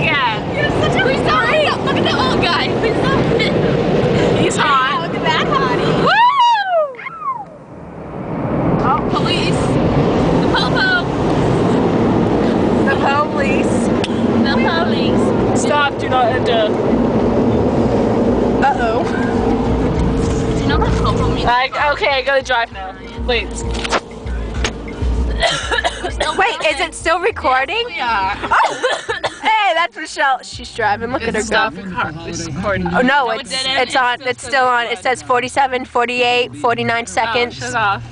again. You're such a freak. Look at the old guy. Please stop. He's hot. Yeah, look at that hottie. Woo! Oh, police. The po-po. The police. The police. Stop, do not enter. Uh-oh. Do you know what po-po means? Okay, I gotta drive now. Wait. Wait, is it still recording? We are. Oh! Hey, that's Michelle. She's driving. Look at her go. It's recording. Oh no, No, it it's didn't. on. It's still on. It says 47, 48, 49 seconds. Shut off.